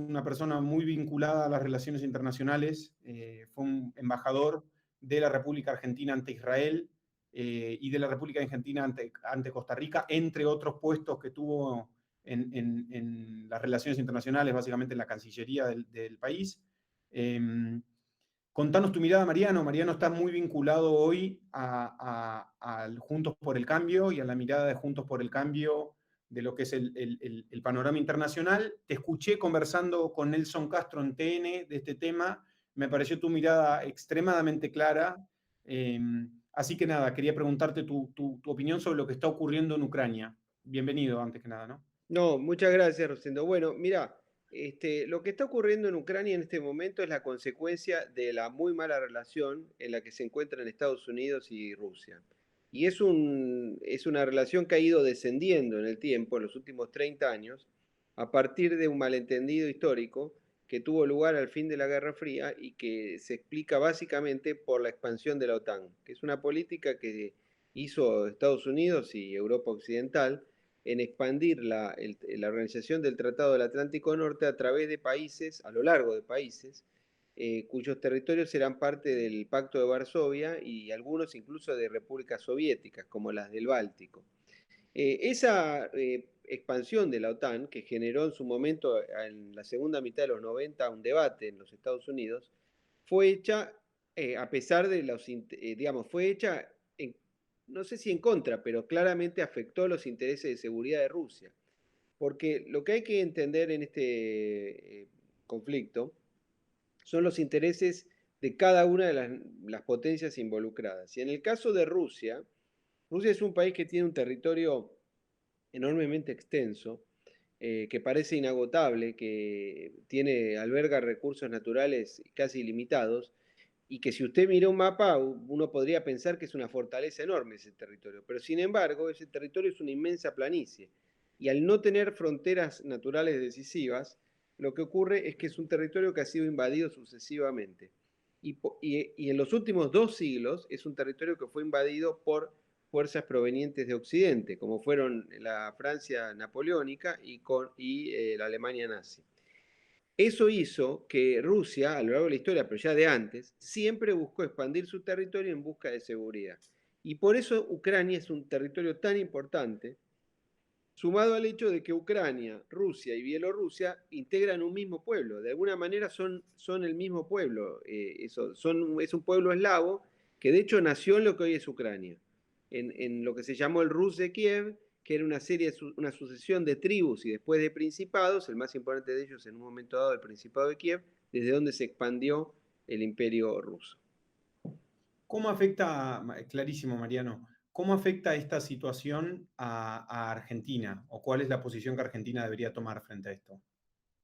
es una persona muy vinculada a las relaciones internacionales, fue un embajador de la República Argentina ante Israel y de la República Argentina ante Costa Rica, entre otros puestos que tuvo en las relaciones internacionales, básicamente en la Cancillería del país. Eh, Contanos tu mirada, Mariano. Mariano está muy vinculado hoy al Juntos por el Cambio y a la mirada de Juntos por el Cambio de lo que es el panorama internacional. Te escuché conversando con Nelson Castro en TN de este tema. Me pareció tu mirada extremadamente clara. Eh, Así que nada, quería preguntarte tu opinión sobre lo que está ocurriendo en Ucrania. Bienvenido, antes que nada, ¿no? No, muchas gracias, Rosendo. Bueno, mira, lo que está ocurriendo en Ucrania en este momento es la consecuencia de la muy mala relación en la que se encuentran Estados Unidos y Rusia. Y es una relación que ha ido descendiendo en el tiempo, en los últimos 30 años, a partir de un malentendido histórico que tuvo lugar al fin de la Guerra Fría y que se explica básicamente por la expansión de la OTAN, que es una política que hizo Estados Unidos y Europa Occidental en expandir la organización del Tratado del Atlántico Norte a través de países, a lo largo de países, cuyos territorios eran parte del Pacto de Varsovia y algunos incluso de repúblicas soviéticas, como las del Báltico. Esa expansión de la OTAN, que generó en su momento, en la segunda mitad de los 90, un debate en los Estados Unidos, fue hecha, a pesar de los, digamos, fue hecha no sé si en contra, pero claramente afectó los intereses de seguridad de Rusia. Porque lo que hay que entender en este conflicto son los intereses de cada una de las potencias involucradas. Y en el caso de Rusia, Rusia es un país que tiene un territorio enormemente extenso, que parece inagotable, que alberga recursos naturales casi ilimitados, y que si usted mira un mapa, uno podría pensar que es una fortaleza enorme ese territorio, pero sin embargo ese territorio es una inmensa planicie, y al no tener fronteras naturales decisivas, lo que ocurre es que es un territorio que ha sido invadido sucesivamente. Y en los últimos 2 siglos es un territorio que fue invadido por fuerzas provenientes de Occidente, como fueron la Francia napoleónica y la Alemania nazi. Eso hizo que Rusia, a lo largo de la historia, pero ya de antes, siempre buscó expandir su territorio en busca de seguridad. Y por eso Ucrania es un territorio tan importante, sumado al hecho de que Ucrania, Rusia y Bielorrusia integran un mismo pueblo. De alguna manera son el mismo pueblo. Es un pueblo eslavo que de hecho nació en lo que hoy es Ucrania, en lo que se llamó el Rus de Kiev, que era una sucesión de tribus y después de principados, el más importante de ellos en un momento dado el Principado de Kiev, desde donde se expandió el imperio ruso. ¿Cómo afecta, clarísimo, Mariano, cómo afecta esta situación a Argentina? ¿O cuál es la posición que Argentina debería tomar frente a esto?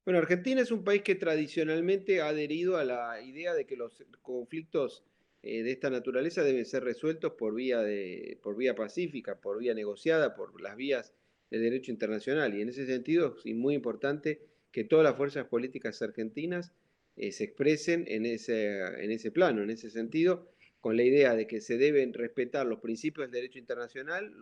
Bueno, Argentina es un país que tradicionalmente ha adherido a la idea de que los conflictos de esta naturaleza deben ser resueltos por vía pacífica, por vía negociada, por las vías del derecho internacional. Y en ese sentido es muy importante que todas las fuerzas políticas argentinas se expresen en ese plano, en ese sentido, con la idea de que se deben respetar los principios del derecho internacional,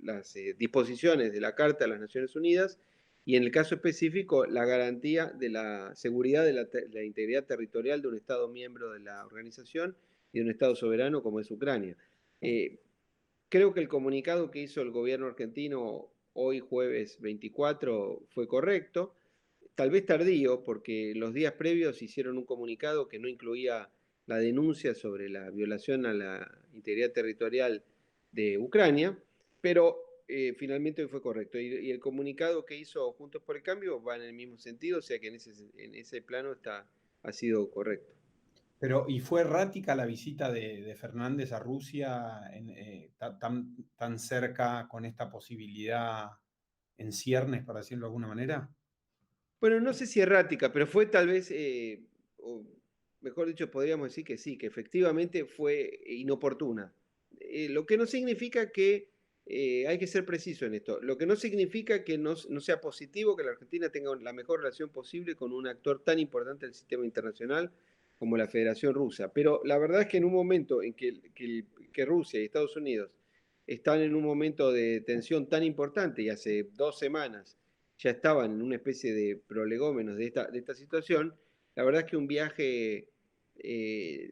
las disposiciones de la Carta de las Naciones Unidas, y en el caso específico la garantía de la seguridad de la integridad territorial de un Estado miembro de la organización y de un Estado soberano como es Ucrania. Eh, Creo que el comunicado que hizo el gobierno argentino hoy jueves 24 fue correcto, tal vez tardío, porque los días previos hicieron un comunicado que no incluía la denuncia sobre la violación a la integridad territorial de Ucrania, pero finalmente hoy fue correcto. Y el comunicado que hizo Juntos por el Cambio va en el mismo sentido, o sea que en ese plano ha sido correcto. Pero, ¿y fue errática la visita de Fernández a Rusia tan cerca con esta posibilidad en ciernes, para decirlo de alguna manera? Bueno, no sé si errática, pero fue tal vez, o mejor dicho, podríamos decir que sí, que efectivamente fue inoportuna. Lo que no significa que hay que ser preciso en esto. Lo que no significa que no sea positivo que la Argentina tenga la mejor relación posible con un actor tan importante del sistema internacional como la Federación Rusa. Pero la verdad es que en un momento en que Rusia y Estados Unidos están en un momento de tensión tan importante, y hace 2 semanas ya estaban en una especie de prolegómenos de esta situación. La verdad es que un viaje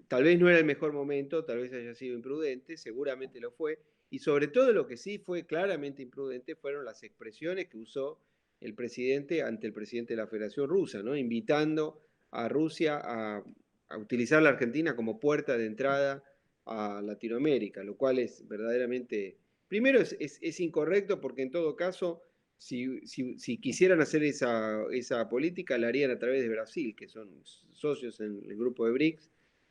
tal vez no era el mejor momento, tal vez haya sido imprudente, seguramente lo fue, y sobre todo lo que sí fue claramente imprudente fueron las expresiones que usó el presidente ante el presidente de la Federación Rusa, ¿no? Invitando a Rusia a utilizar la Argentina como puerta de entrada a Latinoamérica, lo cual es verdaderamente, primero es incorrecto porque en todo caso, si quisieran hacer esa política, la harían a través de Brasil, que son socios en el grupo de BRICS,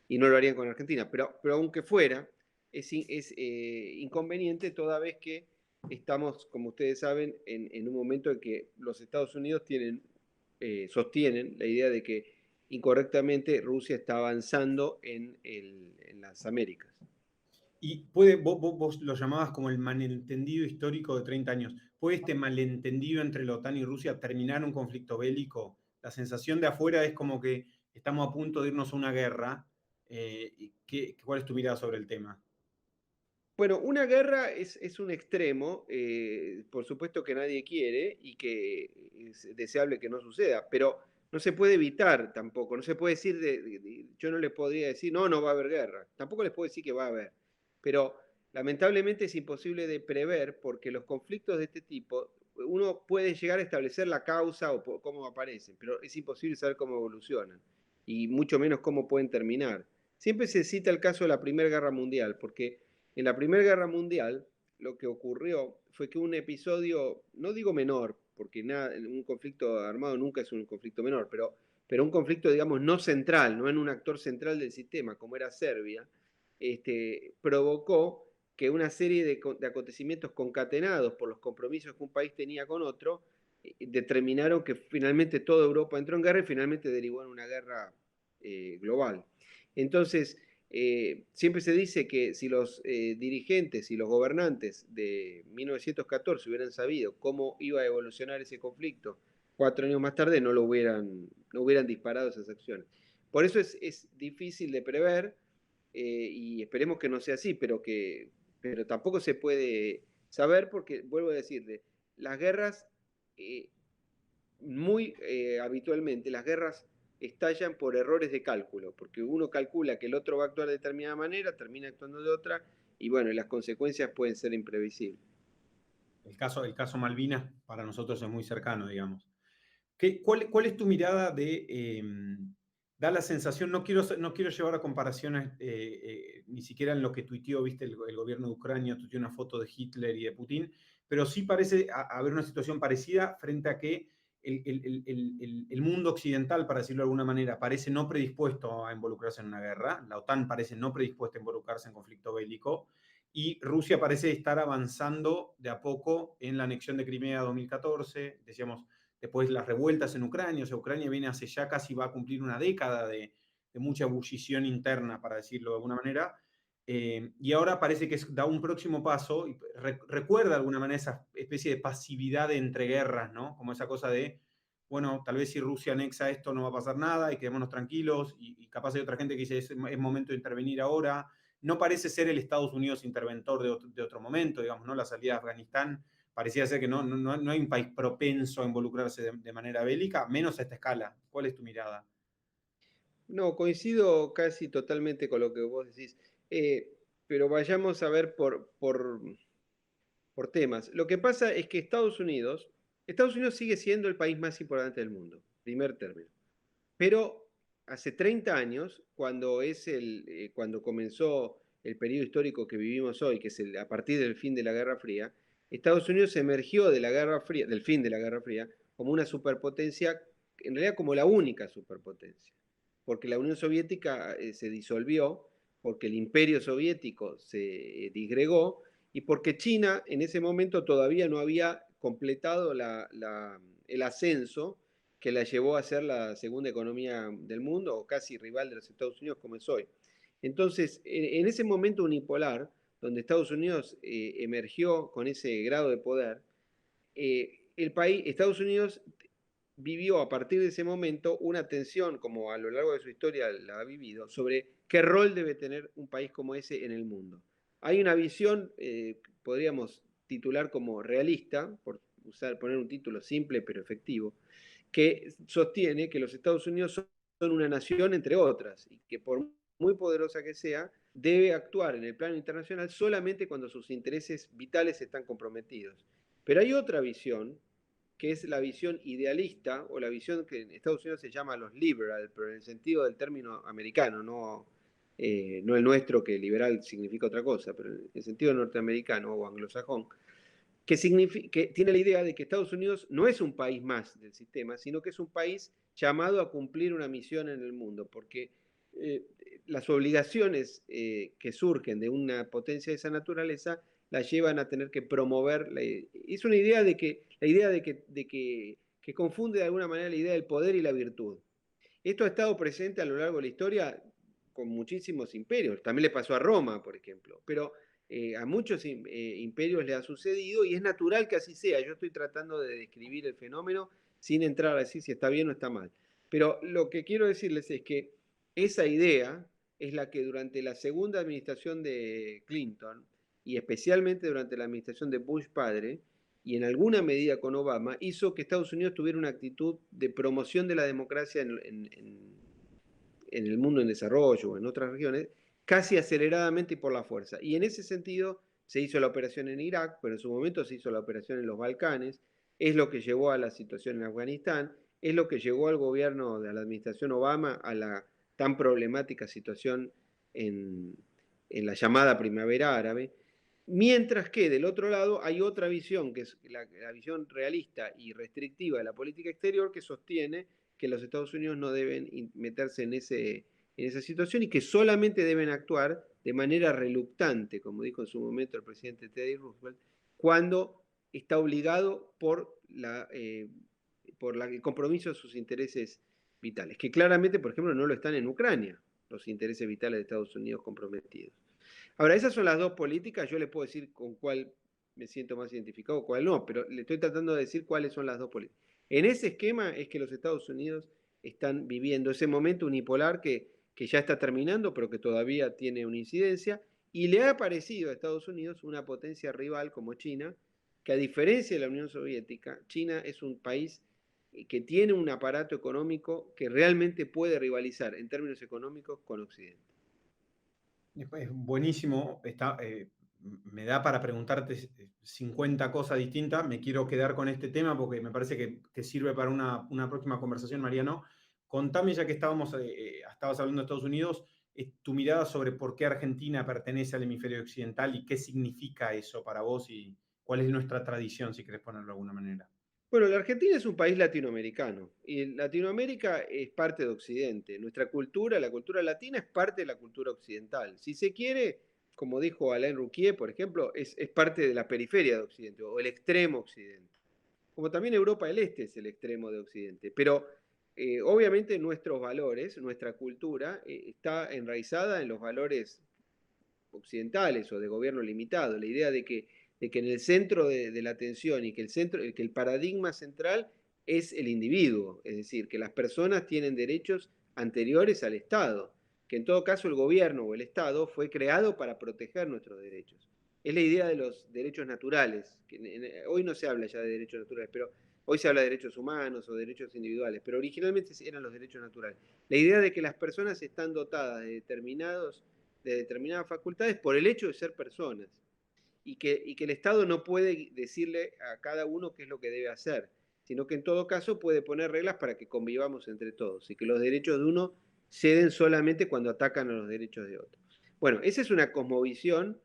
y no lo harían con Argentina. Pero aunque fuera, es inconveniente toda vez que estamos, como ustedes saben, en un momento en que los Estados Unidos sostienen la idea de que incorrectamente Rusia está avanzando en las Américas. Y vos lo llamabas como el malentendido histórico de 30 años. ¿Puede este malentendido entre la OTAN y Rusia terminar en un conflicto bélico? La sensación de afuera es como que estamos a punto de irnos a una guerra. ¿Cuál es tu mirada sobre el tema? Bueno, una guerra es un extremo, por supuesto que nadie quiere y que es deseable que no suceda, pero no se puede evitar tampoco, no se puede decir, yo no les podría decir, no, no va a haber guerra, tampoco les puedo decir que va a haber, pero lamentablemente es imposible de prever porque los conflictos de este tipo, uno puede llegar a establecer la causa o cómo aparecen, pero es imposible saber cómo evolucionan y mucho menos cómo pueden terminar. Siempre se cita el caso de la Primera Guerra Mundial, porque en la Primera Guerra Mundial, lo que ocurrió fue que un episodio, no digo menor, porque un conflicto armado nunca es un conflicto menor, pero un conflicto, digamos, no central, no en un actor central del sistema, como era Serbia, provocó que una serie de acontecimientos concatenados por los compromisos que un país tenía con otro, determinaron que finalmente toda Europa entró en guerra y finalmente derivó en una guerra global. Entonces, siempre se dice que si los dirigentes y los gobernantes de 1914 hubieran sabido cómo iba a evolucionar ese conflicto 4 años más tarde, no hubieran disparado esas acciones. Por eso es difícil de prever y esperemos que no sea así, pero tampoco se puede saber porque, vuelvo a decirle, las guerras, eh, muy habitualmente, las guerras estallan por errores de cálculo, porque uno calcula que el otro va a actuar de determinada manera, termina actuando de otra, y bueno, las consecuencias pueden ser imprevisibles. El caso Malvinas para nosotros es muy cercano, digamos. ¿Cuál es tu mirada da la sensación, no quiero llevar a comparaciones ni siquiera en lo que tuiteó, viste, el gobierno de Ucrania, tuiteó una foto de Hitler y de Putin, pero sí parece haber una situación parecida frente a que el mundo occidental, para decirlo de alguna manera, parece no predispuesto a involucrarse en una guerra, la OTAN parece no predispuesta a involucrarse en conflicto bélico, y Rusia parece estar avanzando de a poco en la anexión de Crimea 2014, decíamos, después las revueltas en Ucrania, o sea, Ucrania viene hace ya casi va a cumplir una década de mucha ebullición interna, para decirlo de alguna manera, y ahora parece que da un próximo paso, y recuerda de alguna manera esa especie de pasividad de entreguerras, ¿no? Como esa cosa de, bueno, tal vez si Rusia anexa esto no va a pasar nada y quedémonos tranquilos, y capaz hay otra gente que dice es momento de intervenir ahora. No parece ser el Estados Unidos interventor de otro momento, digamos, ¿no? La salida de Afganistán parecía ser que no hay un país propenso a involucrarse de manera bélica, menos a esta escala. ¿Cuál es tu mirada? No, coincido casi totalmente con lo que vos decís, pero vayamos a ver por temas. Lo que pasa es que Estados Unidos sigue siendo el país más importante del mundo, primer término. Pero hace 30 años, cuando comenzó el periodo histórico que vivimos hoy, que es a partir del fin de la Guerra Fría, Estados Unidos emergió de la Guerra Fría, del fin de la Guerra Fría, como una superpotencia, en realidad como la única superpotencia, porque la Unión Soviética se disolvió, porque el Imperio Soviético se disgregó y porque China en ese momento todavía no había completado el ascenso que la llevó a ser la segunda economía del mundo o casi rival de los Estados Unidos como es hoy. Entonces, en ese momento unipolar, donde Estados Unidos emergió con ese grado de poder, Estados Unidos vivió a partir de ese momento una tensión, como a lo largo de su historia la ha vivido, sobre qué rol debe tener un país como ese en el mundo. Hay una visión, podríamos titular como realista, poner un título simple pero efectivo, que sostiene que los Estados Unidos son una nación entre otras y que por muy poderosa que sea, debe actuar en el plano internacional solamente cuando sus intereses vitales están comprometidos. Pero hay otra visión, que es la visión idealista, o la visión que en Estados Unidos se llama los liberal, pero en el sentido del término americano, no el nuestro, que liberal significa otra cosa, pero en el sentido norteamericano o anglosajón, que tiene la idea de que Estados Unidos no es un país más del sistema, sino que es un país llamado a cumplir una misión en el mundo, porque las obligaciones que surgen de una potencia de esa naturaleza la llevan a tener que promover. Es una idea que confunde de alguna manera la idea del poder y la virtud. Esto ha estado presente a lo largo de la historia con muchísimos imperios. También le pasó a Roma, por ejemplo. Pero a muchos imperios le ha sucedido y es natural que así sea. Yo estoy tratando de describir el fenómeno sin entrar a decir si está bien o está mal. Pero lo que quiero decirles es que esa idea es la que durante la segunda administración de Clinton y especialmente durante la administración de Bush padre, y en alguna medida con Obama, hizo que Estados Unidos tuviera una actitud de promoción de la democracia en el mundo en desarrollo o en otras regiones, casi aceleradamente y por la fuerza. Y en ese sentido se hizo la operación en Irak, pero en su momento se hizo la operación en los Balcanes, es lo que llevó a la situación en Afganistán, es lo que llevó al gobierno de la administración Obama a la tan problemática situación en la llamada primavera árabe. Mientras que del otro lado hay otra visión, que es la visión realista y restrictiva de la política exterior, que sostiene que los Estados Unidos no deben meterse en esa situación y que solamente deben actuar de manera reluctante, como dijo en su momento el presidente Teddy Roosevelt, cuando está obligado por el compromiso de sus intereses vitales, que claramente, por ejemplo, no lo están en Ucrania, los intereses vitales de Estados Unidos comprometidos. Ahora, esas son las dos políticas, yo le puedo decir con cuál me siento más identificado, cuál no, pero le estoy tratando de decir cuáles son las dos políticas. En ese esquema es que los Estados Unidos están viviendo ese momento unipolar que ya está terminando, pero que todavía tiene una incidencia, y le ha parecido a Estados Unidos una potencia rival como China, que a diferencia de la Unión Soviética, China es un país que tiene un aparato económico que realmente puede rivalizar en términos económicos con Occidente. Es buenísimo, me da para preguntarte 50 cosas distintas, me quiero quedar con este tema porque me parece que sirve para una próxima conversación, Mariano. Contame, ya que estabas hablando de Estados Unidos, tu mirada sobre por qué Argentina pertenece al hemisferio occidental y qué significa eso para vos y cuál es nuestra tradición, si querés ponerlo de alguna manera. Bueno, la Argentina es un país latinoamericano y Latinoamérica es parte de Occidente. Nuestra cultura, la cultura latina, es parte de la cultura occidental. Si se quiere, como dijo Alain Rouquier, por ejemplo, es parte de la periferia de Occidente o el extremo Occidente. Como también Europa del Este es el extremo de Occidente. Pero obviamente nuestros valores, nuestra cultura, está enraizada en los valores occidentales o de gobierno limitado. La idea de que en el centro de la atención y que el paradigma central es el individuo, es decir, que las personas tienen derechos anteriores al Estado, que en todo caso el gobierno o el Estado fue creado para proteger nuestros derechos. Es la idea de los derechos naturales, que hoy no se habla ya de derechos naturales, pero hoy se habla de derechos humanos o derechos individuales, pero originalmente eran los derechos naturales. La idea de que las personas están dotadas de determinadas facultades por el hecho de ser personas y que el Estado no puede decirle a cada uno qué es lo que debe hacer, sino que en todo caso puede poner reglas para que convivamos entre todos y que los derechos de uno ceden solamente cuando atacan a los derechos de otro. Bueno, esa es una cosmovisión,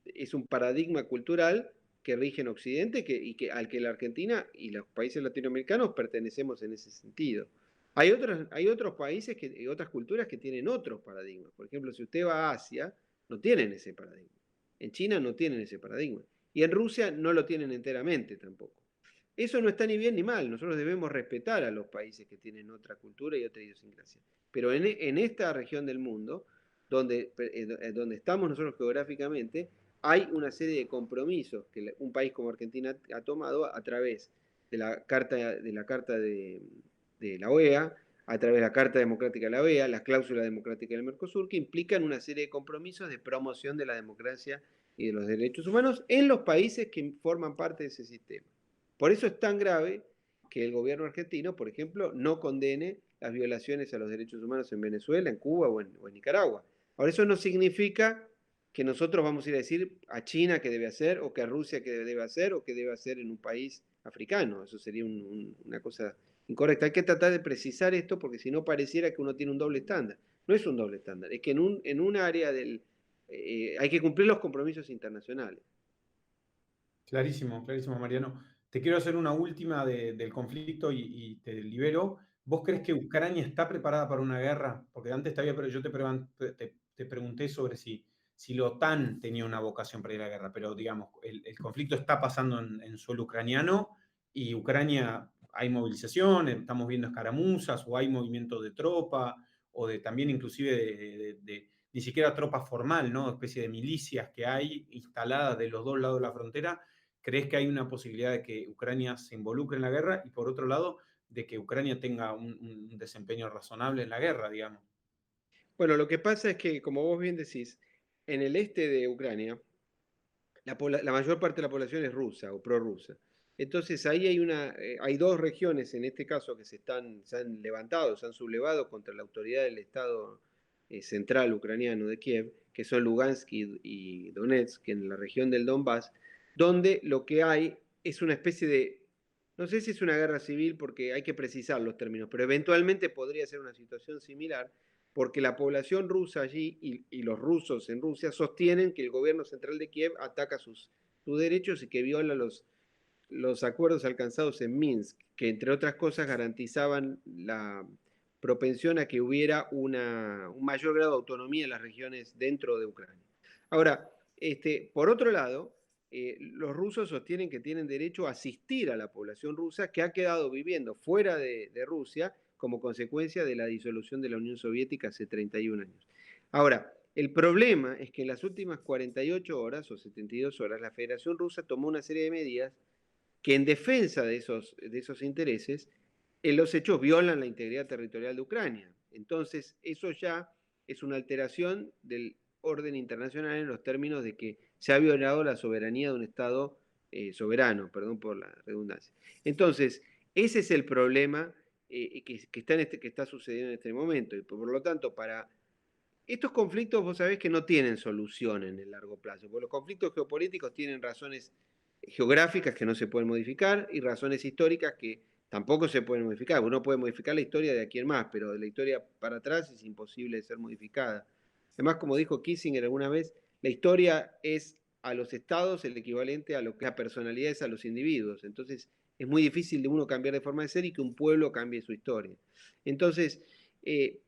es un paradigma cultural que rige en Occidente al que la Argentina y los países latinoamericanos pertenecemos en ese sentido. Hay otros países y otras culturas que tienen otros paradigmas. Por ejemplo, si usted va a Asia, no tienen ese paradigma. En China no tienen ese paradigma. Y en Rusia no lo tienen enteramente tampoco. Eso no está ni bien ni mal. Nosotros debemos respetar a los países que tienen otra cultura y otra idiosincrasia. Pero en esta región del mundo, donde estamos nosotros geográficamente, hay una serie de compromisos que un país como Argentina ha tomado a través de la Carta de la OEA, a través de la Carta Democrática de la OEA, las cláusulas democráticas del Mercosur, que implican una serie de compromisos de promoción de la democracia y de los derechos humanos en los países que forman parte de ese sistema. Por eso es tan grave que el gobierno argentino, por ejemplo, no condene las violaciones a los derechos humanos en Venezuela, en Cuba o en Nicaragua. Ahora, eso no significa que nosotros vamos a ir a decir a China qué debe hacer, o que a Rusia qué debe hacer, o qué debe hacer en un país africano. Eso sería una cosa incorrecta. Hay que tratar de precisar esto porque si no pareciera que uno tiene un doble estándar. No es un doble estándar, es que en un área hay que cumplir los compromisos internacionales. Clarísimo, clarísimo, Mariano. Te quiero hacer una última del conflicto y te libero. ¿Vos crees que Ucrania está preparada para una guerra? Porque antes yo te pregunté sobre si la OTAN tenía una vocación para ir a la guerra, pero digamos, el conflicto está pasando en suelo ucraniano y Ucrania hay movilización, estamos viendo escaramuzas o hay movimiento de tropa o de también inclusive ni siquiera tropa formal, ¿no? Especie de milicias que hay instaladas de los dos lados de la frontera. ¿Crees que hay una posibilidad de que Ucrania se involucre en la guerra? Y por otro lado, de que Ucrania tenga un desempeño razonable en la guerra, digamos. Bueno, lo que pasa es que, como vos bien decís, en el este de Ucrania, la mayor parte de la población es rusa o prorrusa. Entonces ahí hay dos regiones en este caso que se han levantado, se han sublevado contra la autoridad del Estado central ucraniano de Kiev, que son Lugansk y Donetsk, que en la región del Donbass, donde lo que hay es una especie de, no sé si es una guerra civil porque hay que precisar los términos, pero eventualmente podría ser una situación similar porque la población rusa allí y los rusos en Rusia sostienen que el gobierno central de Kiev ataca sus derechos y que viola los acuerdos alcanzados en Minsk, que entre otras cosas garantizaban la propensión a que hubiera un mayor grado de autonomía en las regiones dentro de Ucrania. Ahora, por otro lado, los rusos sostienen que tienen derecho a asistir a la población rusa que ha quedado viviendo fuera de Rusia como consecuencia de la disolución de la Unión Soviética hace 31 años. Ahora, el problema es que en las últimas 48 horas o 72 horas la Federación Rusa tomó una serie de medidas que en defensa de esos intereses, en los hechos violan la integridad territorial de Ucrania. Entonces, eso ya es una alteración del orden internacional en los términos de que se ha violado la soberanía de un Estado soberano, perdón por la redundancia. Entonces, ese es el problema que está sucediendo en este momento. Y por lo tanto, para estos conflictos vos sabés que no tienen solución en el largo plazo, porque los conflictos geopolíticos tienen razones geográficas que no se pueden modificar y razones históricas que tampoco se pueden modificar. Uno puede modificar la historia de aquí en más, pero de la historia para atrás es imposible de ser modificada. Además, como dijo Kissinger alguna vez, la historia es a los estados el equivalente a lo que la personalidad es a los individuos. Entonces, es muy difícil de uno cambiar de forma de ser y que un pueblo cambie su historia. Entonces,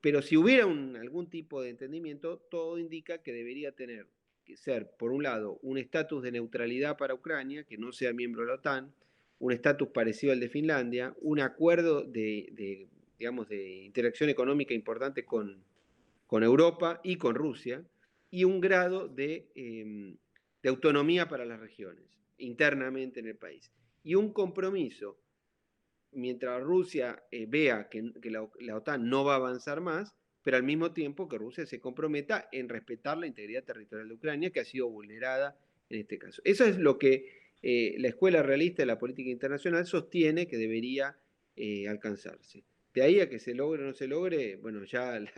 pero si hubiera algún tipo de entendimiento, todo indica que debería tener que ser, por un lado, un estatus de neutralidad para Ucrania, que no sea miembro de la OTAN, un estatus parecido al de Finlandia, un acuerdo digamos, de interacción económica importante con Europa y con Rusia, y un grado de autonomía para las regiones, internamente en el país. Y un compromiso mientras Rusia vea que la OTAN no va a avanzar más, pero al mismo tiempo que Rusia se comprometa en respetar la integridad territorial de Ucrania, que ha sido vulnerada en este caso. Eso es lo que la Escuela Realista de la Política Internacional sostiene que debería alcanzarse. De ahí a que se logre o no se logre, bueno, ya el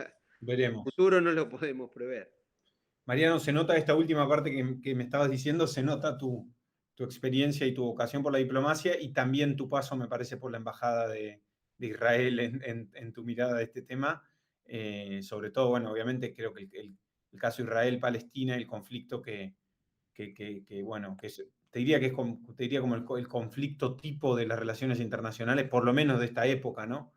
Veremos. futuro no lo podemos prever. Mariano, se nota esta última parte que me estabas diciendo, se nota tu experiencia y tu vocación por la diplomacia y también tu paso, me parece, por la embajada de Israel en tu mirada de este tema. Sobre todo, bueno, obviamente creo que el caso Israel-Palestina, el conflicto bueno, te diría que te diría como el conflicto tipo de las relaciones internacionales, por lo menos de esta época, ¿no?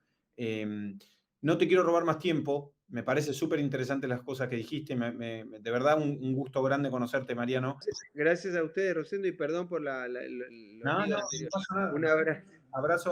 No te quiero robar más tiempo, me parece súper interesante las cosas que dijiste, de verdad un gusto grande conocerte, Mariano. Gracias a ustedes, Rosendo, y perdón por los No, líos no, no anteriores. pasa nada. Un abrazo. Abrazo.